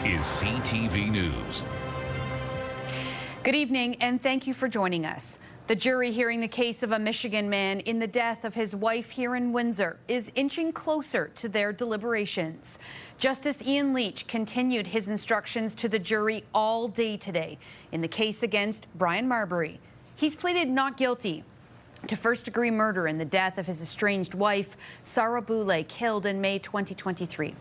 is CTV News. Good evening, and thank you for joining us. The jury hearing the case of a Michigan man in the death of his wife here in Windsor is inching closer to their deliberations. Justice Ian Leach continued his instructions to the jury all day today in the case against Brian Marbury. He's pleaded not guilty to first-degree murder in the death of his estranged wife, Sarah Boulay, killed in May 2023.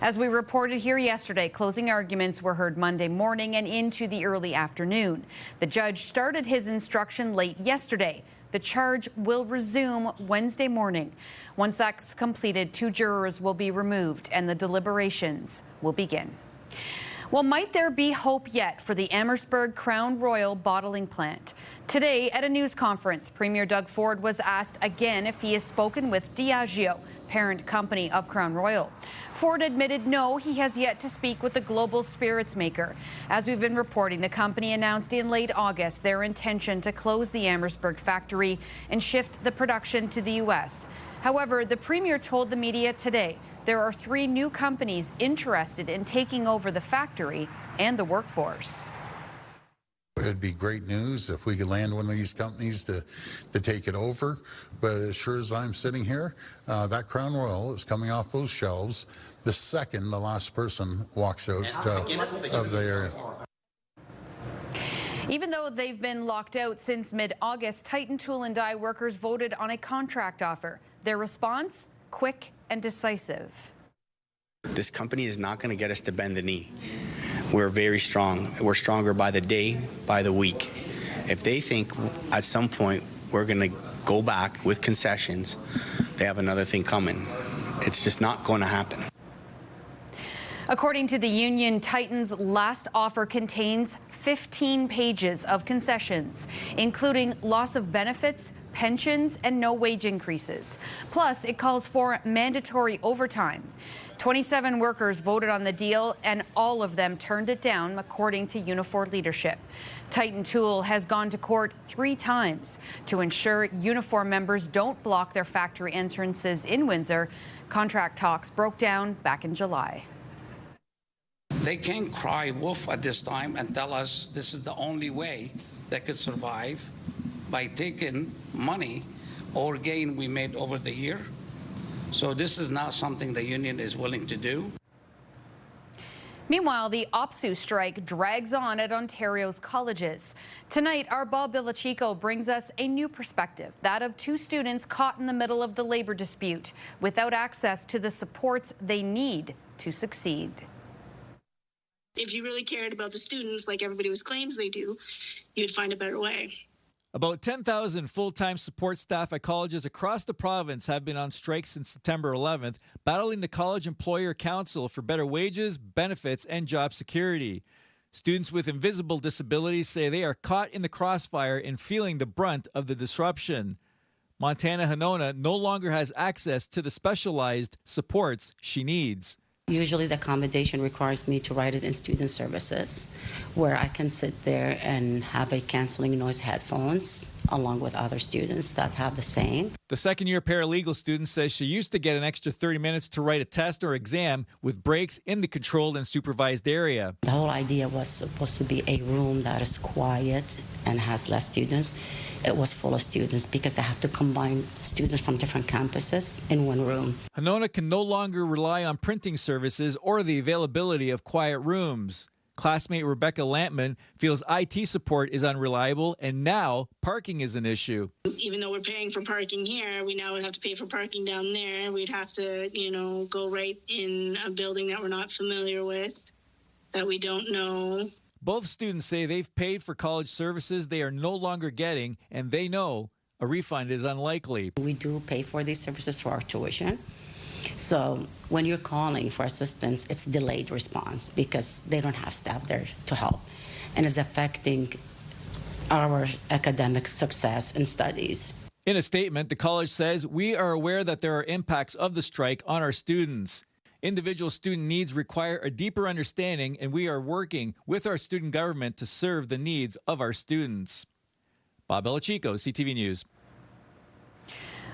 As we reported here yesterday, closing arguments were heard Monday morning and into the early afternoon. The judge started his instruction late yesterday. The charge will resume Wednesday morning. Once that's completed, 2 jurors will be removed and the deliberations will begin. Well, might there be hope yet for the Amherstburg Crown Royal bottling plant? Today, at a news conference, Premier Doug Ford was asked again if he has spoken with Diageo, parent company of Crown Royal. Ford admitted no, he has yet to speak with the global spirits maker. As we've been reporting, the company announced in late August their intention to close the Amherstburg factory and shift the production to the U.S. However, the Premier told the media today there are 3 new companies interested in taking over the factory and the workforce. It'd be great news if we could land one of these companies to take it over. But as sure as I'm sitting here, that Crown Royal is coming off those shelves the second the last person walks out of the area. Even though they've been locked out since mid-August, Titan Tool and Die workers voted on a contract offer. Their response? Quick and decisive. This company is not going to get us to bend the knee. We're very strong. We're stronger by the day, by the week. If they think at some point we're going to go back with concessions, they have another thing coming. It's just not going to happen. According to the union, Titan's last offer contains 15 pages of concessions, including loss of benefits, pensions, and no wage increases. Plus, it calls for mandatory overtime. 27 workers voted on the deal, and all of them turned it down, according to Unifor leadership. Titan Tool has gone to court 3 times to ensure Unifor members don't block their factory entrances in Windsor. Contract talks broke down back in July. They can't cry wolf at this time and tell us this is the only way they could survive by taking money or gain we made over the year. So this is not something the union is willing to do. Meanwhile, the OPSU strike drags on at Ontario's colleges. Tonight, our Bob Billachico brings us a new perspective, that of 2 students caught in the middle of the labor dispute without access to the supports they need to succeed. If you really cared about the students like everybody claims they do, you'd find a better way. About 10,000 full-time support staff at colleges across the province have been on strike since September 11th, battling the College Employer Council for better wages, benefits, and job security. Students with invisible disabilities say they are caught in the crossfire and feeling the brunt of the disruption. Montana Hanona no longer has access to the specialized supports she needs. Usually the accommodation requires me to write it in student services, where I can sit there and have a canceling noise headphones along with other students that have the same. The second-year paralegal student says she used to get an extra 30 minutes to write a test or exam with breaks in the controlled and supervised area. The whole idea was supposed to be a room that is quiet and has less students. It was full of students because they have to combine students from different campuses in one room. Hanona can no longer rely on printing services or the availability of quiet rooms. Classmate Rebecca Lampman feels IT support is unreliable, and now parking is an issue. Even though we're paying for parking here, we now would have to pay for parking down there. We'd have to, go right in a building that we're not familiar with, that we don't know. Both students say they've paid for college services they are no longer getting, and they know a refund is unlikely. We do pay for these services through our tuition. So when you're calling for assistance, it's delayed response because they don't have staff there to help. And it's affecting our academic success in studies. In a statement, the college says, "We are aware that there are impacts of the strike on our students. Individual student needs require a deeper understanding, and we are working with our student government to serve the needs of our students." Bob Billachico, CTV News.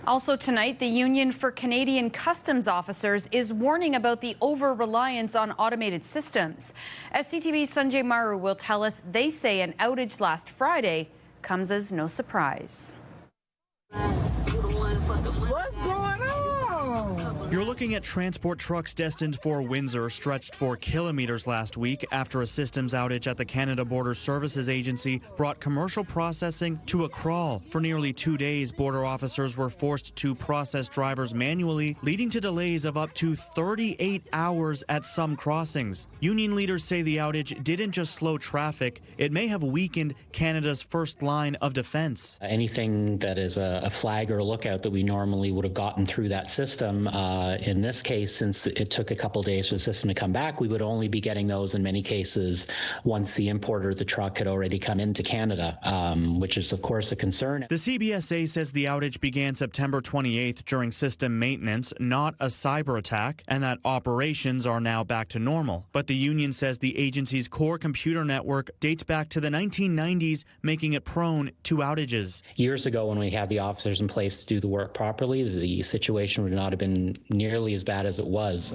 Also tonight, the Union for Canadian Customs Officers is warning about the over-reliance on automated systems. As CTV's Sanjay Maru will tell us, they say an outage last Friday comes as no surprise. What's going on? You're looking at transport trucks destined for Windsor stretched for kilometers last week after a systems outage at the Canada Border Services Agency brought commercial processing to a crawl. For nearly 2 days, border officers were forced to process drivers manually, leading to delays of up to 38 hours at some crossings. Union leaders say the outage didn't just slow traffic, it may have weakened Canada's first line of defense. Anything that is a flag or a lookout that we normally would have gotten through that system, in this case, since it took a couple days for the system to come back, we would only be getting those in many cases once the importer of the truck had already come into Canada, which is, of course, a concern. The CBSA says the outage began September 28th during system maintenance, not a cyber attack, and that operations are now back to normal. But the union says the agency's core computer network dates back to the 1990s, making it prone to outages. Years ago, when we had the officers in place to do the work properly, the situation would not have been nearly as bad as it was.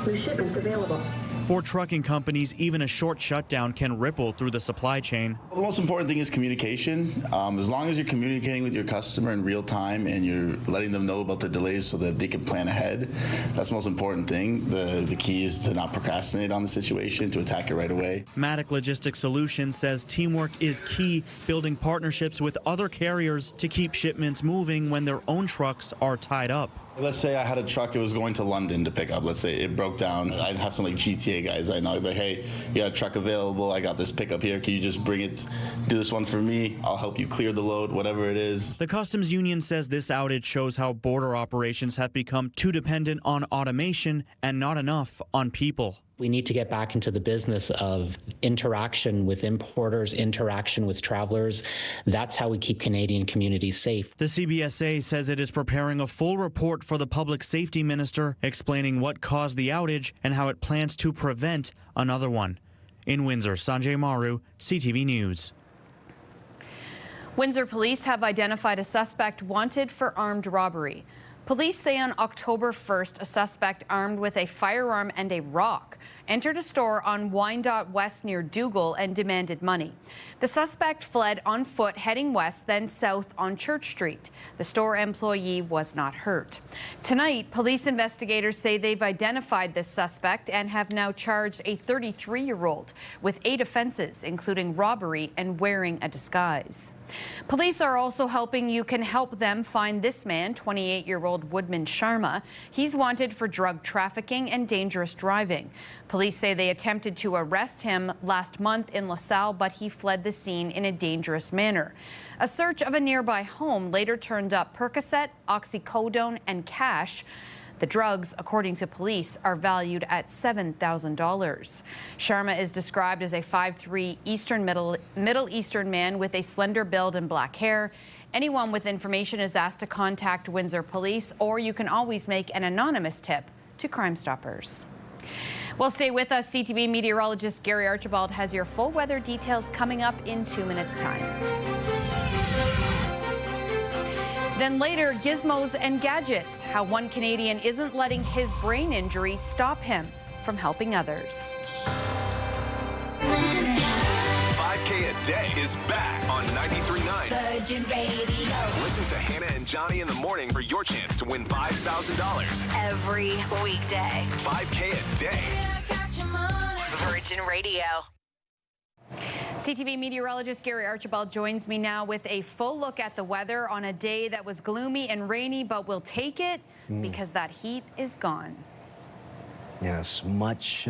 The shipment's available. For trucking companies, even a short shutdown can ripple through the supply chain. The most important thing is communication. As long as you're communicating with your customer in real time and you're letting them know about the delays so that they can plan ahead, that's the most important thing. The key is to not procrastinate on the situation, to attack it right away. Matic Logistics Solutions says teamwork is key, building partnerships with other carriers to keep shipments moving when their own trucks are tied up. Let's say I had a truck, it was going to London to pick up. Let's say it broke down. I'd have some like GTA guys I know. I'd be like, hey, you got a truck available. I got this pickup here. Can you just bring it, do this one for me? I'll help you clear the load, whatever it is. The customs union says this outage shows how border operations have become too dependent on automation and not enough on people. We need to get back into the business of interaction with importers, interaction with travelers. That's how we keep Canadian communities safe. The CBSA says it is preparing a full report for the Public Safety Minister, explaining what caused the outage and how it plans to prevent another one. In Windsor, Sanjay Maru, CTV News. Windsor police have identified a suspect wanted for armed robbery. Police say on October 1st, a suspect armed with a firearm and a rock entered a store on Wyandotte West near Dougal and demanded money. The suspect fled on foot heading west, then south on Church Street. The store employee was not hurt. Tonight, police investigators say they've identified this suspect and have now charged a 33-year-old with 8 offenses, including robbery and wearing a disguise. Police are also helping You Can Help Them find this man, 28-year-old Woodman Sharma. He's wanted for drug trafficking and dangerous driving. Police say they attempted to arrest him last month in LaSalle, but he fled the scene in a dangerous manner. A search of a nearby home later turned up Percocet, oxycodone, and cash. The drugs, according to police, are valued at $7,000. Sharma is described as a 5'3" Middle Eastern man with a slender build and black hair. Anyone with information is asked to contact Windsor Police, or you can always make an anonymous tip to Crime Stoppers. Well, stay with us. CTV meteorologist Gary Archibald has your full weather details coming up in 2 minutes' time. Then later, gizmos and gadgets, how one Canadian isn't letting his brain injury stop him from helping others. 5K a day is back on 93.9 Virgin Radio. Listen to Hannah and Johnny in the morning for your chance to win $5,000 every weekday. 5K a day. Virgin Radio. CTV meteorologist Gary Archibald joins me now with a full look at the weather on a day that was gloomy and rainy, but we'll take it because that heat is gone. Yes, much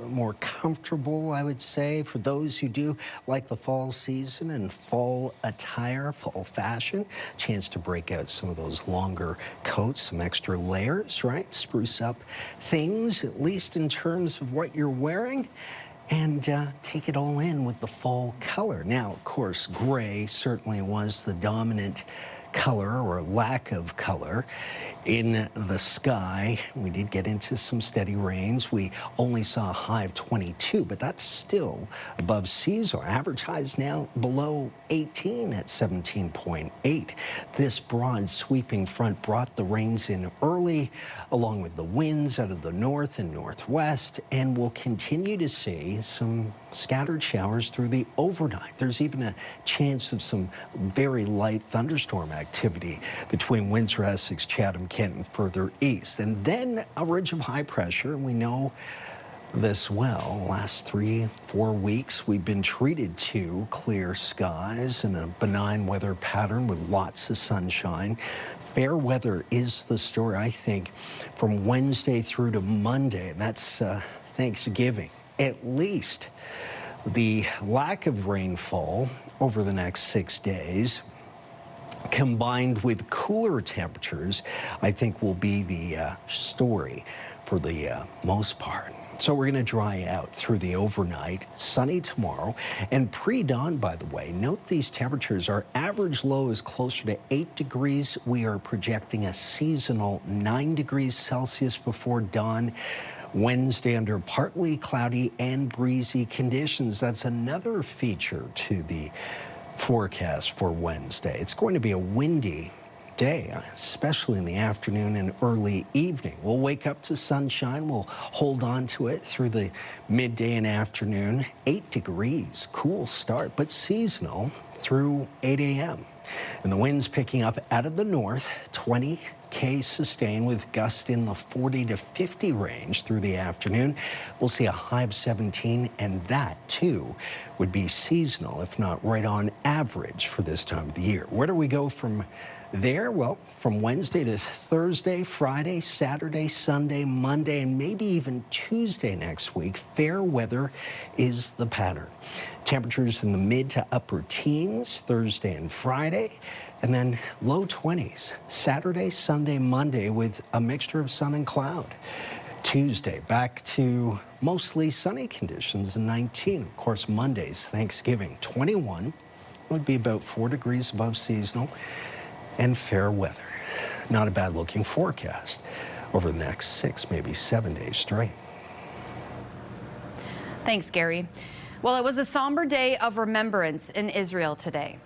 more comfortable, I would say, for those who do like the fall season and fall attire, fall fashion. Chance to break out some of those longer coats, some extra layers, right? Spruce up things, at least in terms of what you're wearing. And take it all in with the fall color. Now, of course, gray certainly was the dominant color or lack of color in the sky. We did get into some steady rains. We only saw a high of 22, but that's still above seasonal. Average highs now below 18 at 17.8. This broad sweeping front brought the rains in early, along with the winds out of the north and northwest, and we'll continue to see some scattered showers through the overnight. There's even a chance of some very light thunderstorm activity between Windsor, Essex, Chatham, Kent, and further east. And then a ridge of high pressure. We know this well. Last 3-4 weeks, we've been treated to clear skies and a benign weather pattern with lots of sunshine. Fair weather is the story, I think, from Wednesday through to Monday. That's Thanksgiving. At least the lack of rainfall over the next 6 days, combined with cooler temperatures, I think will be the story for the most part. So we're going to dry out through the overnight, sunny tomorrow, and pre-dawn, by the way. Note these temperatures. Our average low is closer to 8 degrees. We are projecting a seasonal 9 degrees Celsius before dawn. Wednesday under partly cloudy and breezy conditions. That's another feature to the forecast for Wednesday. It's going to be a windy day, especially in the afternoon and early evening. We'll wake up to sunshine. We'll hold on to it through the midday and afternoon. 8 degrees, cool start, but seasonal through 8 a.m. And the winds picking up out of the north, 20 sustained with gusts in the 40 to 50 range through the afternoon. We'll see a high of 17, and that, too, would be seasonal, if not right on average for this time of the year. Where do we go from there? Well, from Wednesday to Thursday, Friday, Saturday, Sunday, Monday, and maybe even Tuesday next week, fair weather is the pattern. Temperatures in the mid to upper teens Thursday and Friday, and then low 20s Saturday, Sunday, Monday with a mixture of sun and cloud. Tuesday, back to mostly sunny conditions and 19. Of course, Monday's Thanksgiving, 21 would be about 4 degrees above seasonal and fair weather. Not a bad looking forecast over the next 6, maybe 7 days straight. Thanks, Gary. Well, it was a somber day of remembrance in Israel today.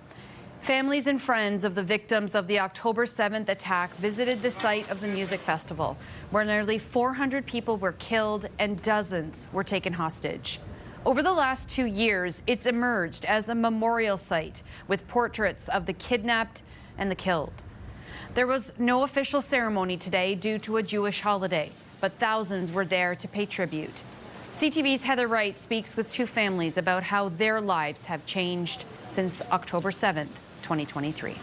Families and friends of the victims of the October 7th attack visited the site of the music festival, where nearly 400 people were killed and dozens were taken hostage. Over the last 2 years, it's emerged as a memorial site with portraits of the kidnapped and the killed. There was no official ceremony today due to a Jewish holiday, but thousands were there to pay tribute. CTV's Heather Wright speaks with 2 families about how their lives have changed since October 7th, 2023.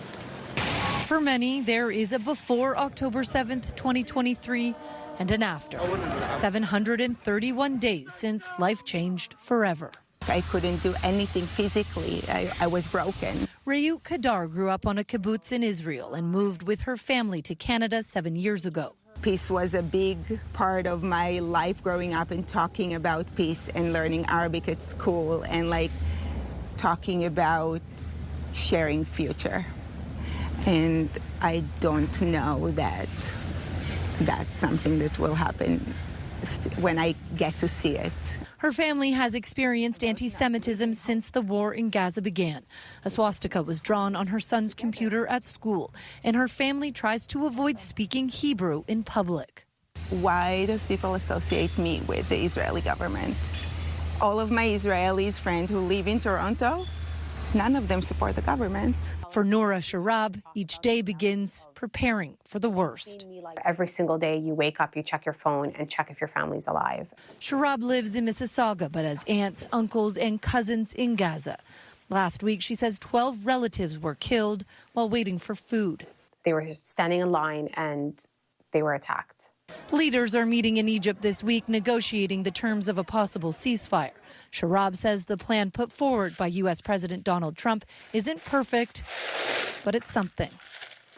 For many, there is a before October 7th, 2023 and an after. 731 days since life changed forever. I couldn't do anything physically. I was broken. Rayut Kadar grew up on a kibbutz in Israel and moved with her family to Canada 7 years ago. Peace was a big part of my life growing up, and talking about peace and learning Arabic at school and talking about sharing future. And I don't know that that's something that will happen when I get to see it. Her family has experienced anti-Semitism since the war in Gaza began. A swastika was drawn on her son's computer at school, and her family tries to avoid speaking Hebrew in public. Why does people associate me with the Israeli government? All of my Israeli friends who live in Toronto, none of them support the government. For Noura Sharab, each day begins preparing for the worst. Every single day you wake up, you check your phone and check if your family's alive. Sharab lives in Mississauga, but has aunts, uncles, and cousins in Gaza. Last week, she says 12 relatives were killed while waiting for food. They were standing in line and they were attacked. Leaders are meeting in Egypt this week, negotiating the terms of a possible ceasefire. Sharab says the plan put forward by U.S. President Donald Trump isn't perfect, but it's something.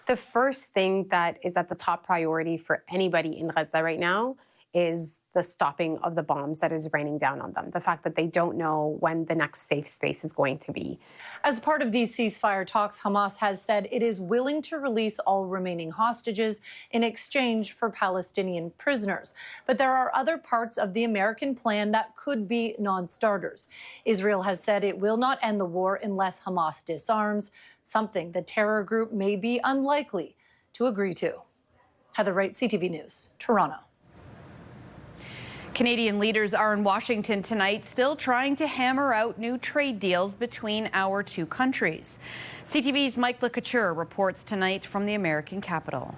The first thing that is at the top priority for anybody in Gaza right now is the stopping of the bombs that is raining down on them. The fact that they don't know when the next safe space is going to be. As part of these ceasefire talks, Hamas has said it is willing to release all remaining hostages in exchange for Palestinian prisoners. But there are other parts of the American plan that could be non-starters. Israel has said it will not end the war unless Hamas disarms, something the terror group may be unlikely to agree to. Heather Wright, CTV News, Toronto. Canadian leaders are in Washington tonight, still trying to hammer out new trade deals between our two countries. CTV's Mike LeCouture reports tonight from the American capital.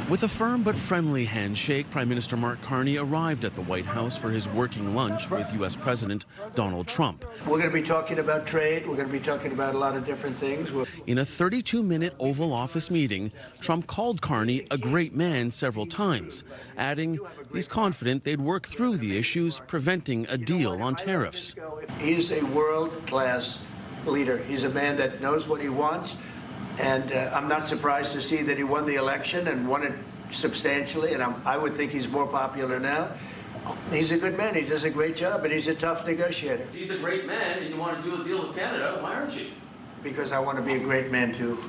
With a firm but friendly handshake, Prime Minister Mark Carney arrived at the White House for his working lunch with U.S. President Donald Trump. We're going to be talking about trade. We're going to be talking about a lot of different things. In a 32-minute Oval Office meeting, Trump called Carney a great man several times, adding he's confident they'd work through the issues preventing a deal on tariffs. He's a world-class leader. He's a man that knows what he wants. And I'm not surprised to see that he won the election and won it substantially. And I would think he's more popular now. He's a good man. He does a great job, and he's a tough negotiator. He's a great man, and you want to do a deal with Canada. Why aren't you? Because I want to be a great man, too.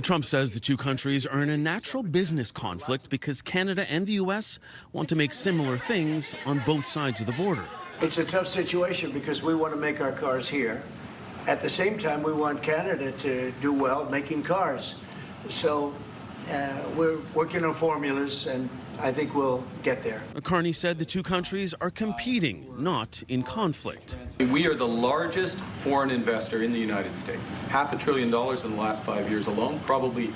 Trump says the two countries are in a natural business conflict because Canada and the U.S. want to make similar things on both sides of the border. It's a tough situation because we want to make our cars here. At the same time, we want Canada to do well making cars. So we're working on formulas, and I think we'll get there. Carney said the two countries are competing, not in conflict. We are the largest foreign investor in the United States. $500 billion in the last 5 years alone, probably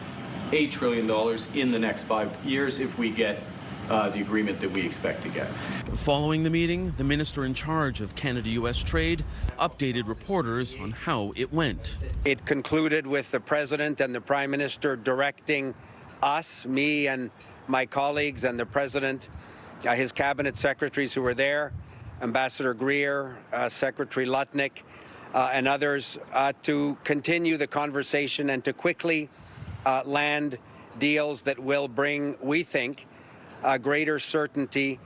$8 trillion in the next 5 years if we get the agreement that we expect to get. Following the meeting, the minister in charge of Canada-U.S. trade updated reporters on how it went. It concluded with the president and the prime minister directing us, me and my colleagues and the president, his cabinet secretaries who were there, Ambassador Greer, Secretary Lutnick, and others, to continue the conversation and to quickly land deals that will bring, we think, greater certainty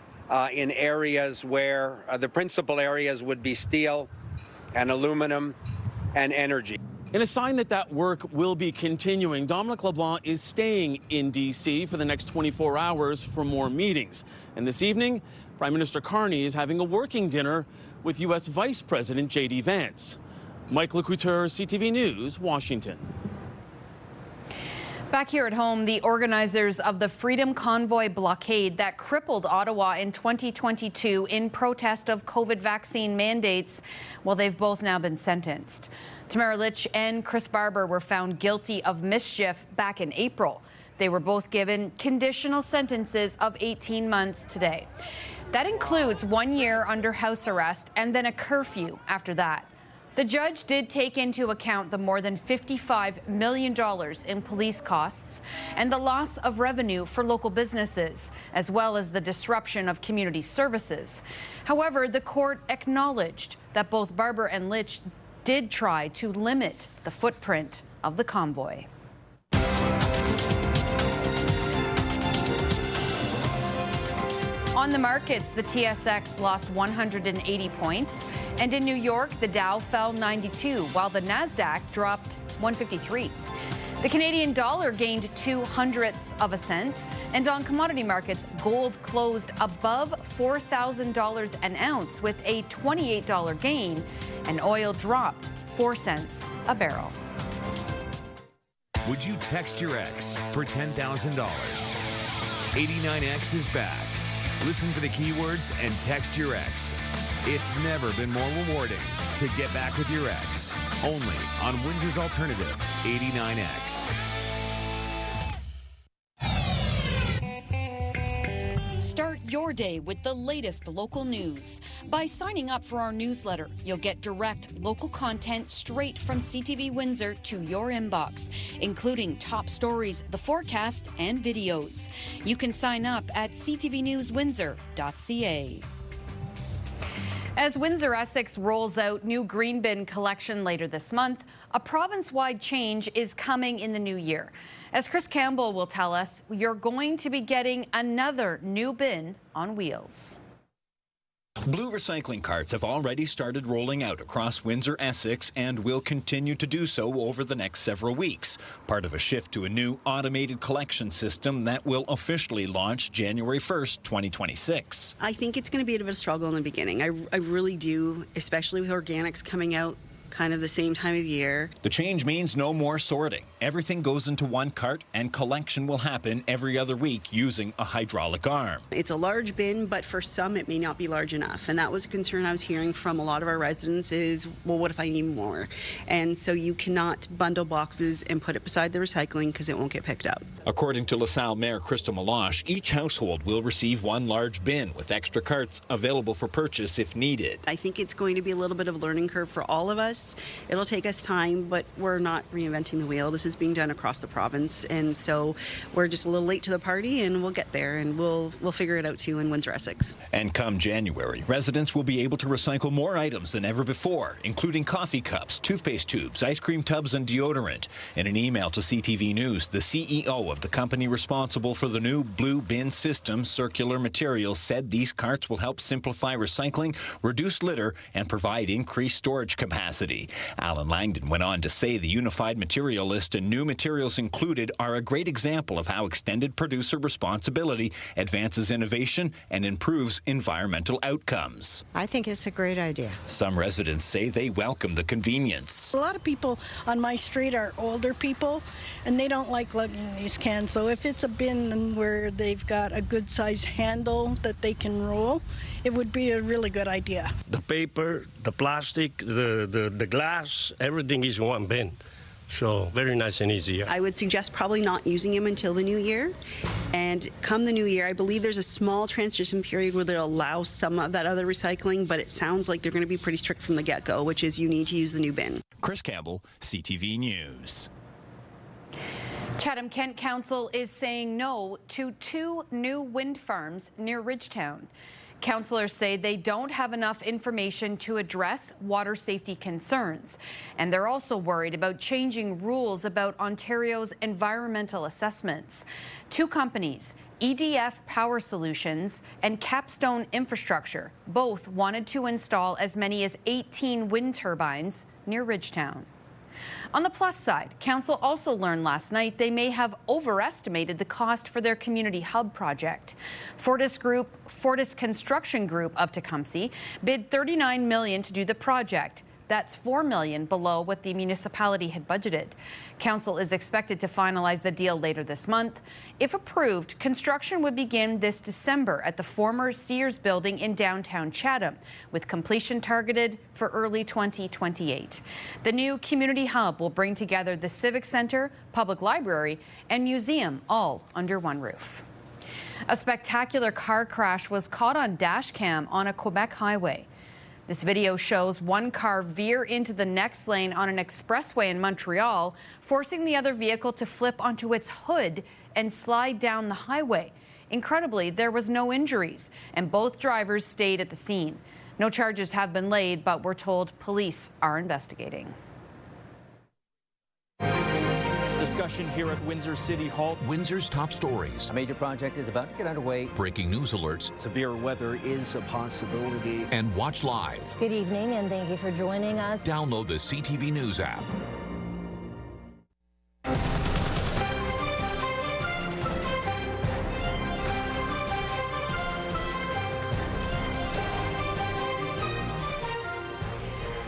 in areas where the principal areas would be steel and aluminum and energy. In a sign that work will be continuing, Dominic LeBlanc is staying in D.C. for the next 24 hours for more meetings. And this evening, Prime Minister Carney is having a working dinner with U.S. Vice President J.D. Vance. Mike LeCouture, CTV News, Washington. Back here at home, the organizers of the Freedom Convoy blockade that crippled Ottawa in 2022 in protest of COVID vaccine mandates, well, they've both now been sentenced. Tamara Litch and Chris Barber were found guilty of mischief back in April. They were both given conditional sentences of 18 months today. That includes 1 year under house arrest and then a curfew after that. The judge did take into account the more than $55 million in police costs and the loss of revenue for local businesses, as well as the disruption of community services. However, the court acknowledged that both Barber and Litch did try to limit the footprint of the convoy. On the markets, the TSX lost 180 points, and in New York, the Dow fell 92, while the Nasdaq dropped 153. The Canadian dollar gained 0.02 cents, and on commodity markets, gold closed above $4,000 an ounce with a $28 gain, and oil dropped 4 cents a barrel. Would you text your ex for $10,000? 89X is back. Listen for the keywords and text your ex. It's never been more rewarding to get back with your ex. Only on Windsor's Alternative, 89X. Start your day with the latest local news. By signing up for our newsletter, you'll get direct local content straight from CTV Windsor to your inbox, including top stories, the forecast, and videos. You can sign up at ctvnewswindsor.ca. As Windsor Essex rolls out new green bin collection later this month, A province-wide change is coming in the new year. As Chris Campbell will tell us, you're going to be getting another new bin on wheels. Blue recycling carts have already started rolling out across Windsor, Essex, and will continue to do so over the next several weeks, part of a shift to a new automated collection system that will officially launch January 1st, 2026. I think it's going to be a bit of a struggle in the beginning. I really do, especially with organics coming out kind of the same time of year. The change means no more sorting. Everything goes into one cart and collection will happen every other week using a hydraulic arm. It's a large bin, but for some it may not be large enough. And that was a concern I was hearing from a lot of our residents is, well, what if I need more? And so you cannot bundle boxes and put it beside the recycling because it won't get picked up. According to LaSalle Mayor Crystal Maluske, each household will receive one large bin with extra carts available for purchase if needed. I think it's going to be a little bit of a learning curve for all of us. It'll take us time, but we're not reinventing the wheel. This is being done across the province, and so we're just a little late to the party, and we'll get there, and we'll figure it out too in Windsor, Essex. And come January, residents will be able to recycle more items than ever before, including coffee cups, toothpaste tubes, ice cream tubs, and deodorant. In an email to CTV News, the CEO of the company responsible for the new blue bin system, Circular Materials, said these carts will help simplify recycling, reduce litter, and provide increased storage capacity. Alan Langdon went on to say the unified material list and new materials included are a great example of how extended producer responsibility advances innovation and improves environmental outcomes. I think it's a great idea. Some residents say they welcome the convenience. A lot of people on my street are older people, and they don't like lugging these cans. So if it's a bin where they've got a good size handle that they can roll, it would be a really good idea. The paper, the plastic, the glass, everything is in one bin. So very nice and easy. I would suggest probably not using them until the new year. And come the new year, I believe there's a small transition period where they'll allow some of that other recycling, but it sounds like they're going to be pretty strict from the get-go, which is you need to use the new bin. Chris Campbell, CTV News. Chatham-Kent Council is saying no to 2 new wind farms near Ridgetown. Councillors say they don't have enough information to address water safety concerns, and they're also worried about changing rules about Ontario's environmental assessments. 2 companies, EDF Power Solutions and Capstone Infrastructure, both wanted to install as many as 18 wind turbines near Ridgetown. On the plus side, Council also learned last night they may have overestimated the cost for their community hub project. Fortis Construction Group of Tecumseh bid $39 million to do the project. That's $4 million below what the municipality had budgeted. Council is expected to finalize the deal later this month. If approved, construction would begin this December at the former Sears building in downtown Chatham, with completion targeted for early 2028. The new community hub will bring together the Civic Center, Public Library, and museum all under one roof. A spectacular car crash was caught on dash cam on a Quebec highway. This video shows one car veer into the next lane on an expressway in Montreal, forcing the other vehicle to flip onto its hood and slide down the highway. Incredibly, there was no injuries, and both drivers stayed at the scene. No charges have been laid, but we're told police are investigating. Discussion here at Windsor City Hall. Windsor's top stories. A major project is about to get underway. Breaking news alerts. Severe weather is a possibility. And watch live. Good evening, and thank you for joining us. Download the CTV News app.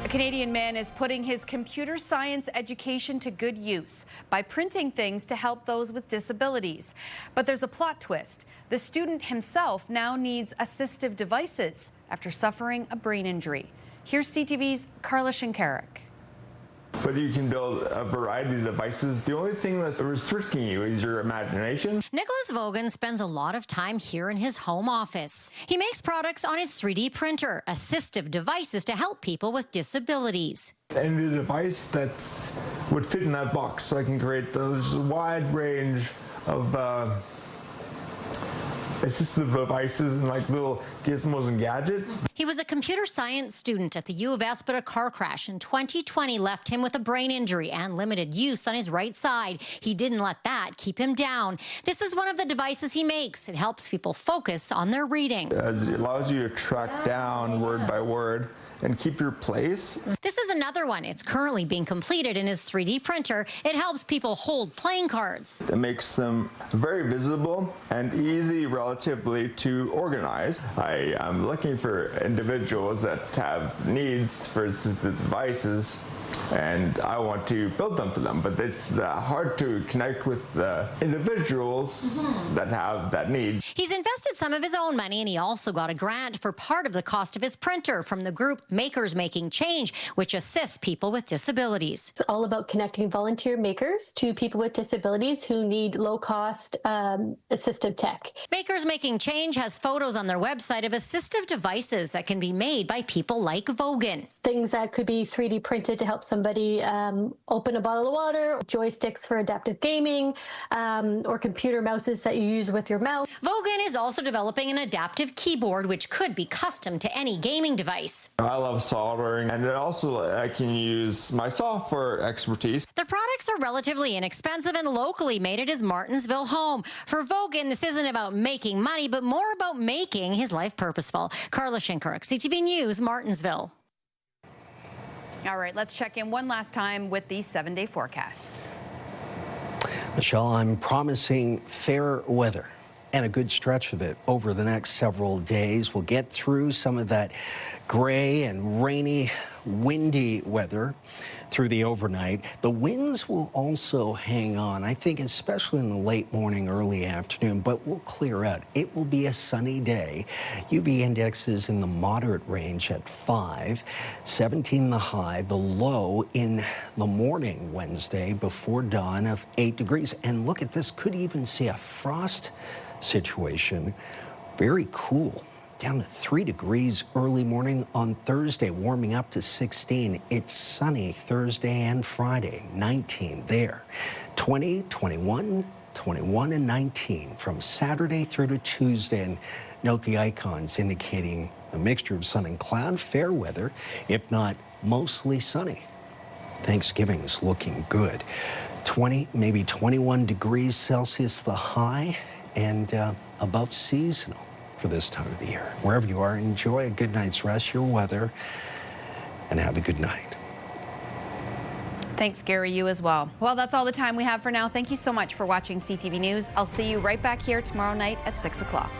A Canadian man is putting his computer science education to good use by printing things to help those with disabilities. But there's a plot twist. The student himself now needs assistive devices after suffering a brain injury. Here's CTV's Carla Shinkarik. But you can build a variety of devices. The only thing that's restricting you is your imagination. Nicholas Vogan spends a lot of time here in his home office. He makes products on his 3D printer, assistive devices to help people with disabilities. And the device that would fit in that box, so I can create those wide range of assistive devices and like little gizmos and gadgets. He was a computer science student at the U of S, but a car crash in 2020 left him with a brain injury and limited use on his right side. He didn't let that keep him down. This is one of the devices he makes. It helps people focus on their reading. As it allows you to track down word by word and keep your place. This is another one. It's currently being completed in his 3D printer. It helps people hold playing cards. It makes them very visible and easy relatively to organize. I am looking for individuals that have needs for assistive devices, and I want to build them for them, but it's hard to connect with the individuals that have that need. He's invested some of his own money, and he also got a grant for part of the cost of his printer from the group Makers Making Change, which assists people with disabilities. It's all about connecting volunteer makers to people with disabilities who need low-cost assistive tech. Makers Making Change has photos on their website of assistive devices that can be made by people like Vogan. Things that could be 3D printed to help somebody open a bottle of water, joysticks for adaptive gaming, or computer mouses that you use with your mouse. Vogan is also developing an adaptive keyboard which could be custom to any gaming device. I love soldering, and also I can use my software expertise. The products are relatively inexpensive and locally made at his Martinsville home. For Vogan, this isn't about making money, but more about making his life purposeful. Carla Shinkaruk, CTV News, Martinsville. All right, let's check in one last time with the 7-day forecast. Michelle, I'm promising fair weather and a good stretch of it over the next several days. We'll get through some of that gray and rainy, windy weather through the overnight. The winds will also hang on, I think, especially in the late morning, early afternoon, but we'll clear out. It will be a sunny day. UV indexes in the moderate range at 5, 17 the high, the low in the morning Wednesday before dawn of 8 degrees. And look at this, could even see a frost situation. Very cool. Down to 3 degrees early morning on Thursday, warming up to 16. It's sunny Thursday and Friday, 19 there. 20, 21, 21 and 19 from Saturday through to Tuesday. And note the icons indicating a mixture of sun and cloud, fair weather, if not mostly sunny. Thanksgiving's looking good. 20, maybe 21 degrees Celsius the high, and above seasonal for this time of the year. Wherever you are, enjoy a good night's rest, your weather, and have a good night. Thanks, Gary. You as well. Well, that's all the time we have for now. Thank you so much for watching CTV News. I'll see you right back here tomorrow night at 6 o'clock.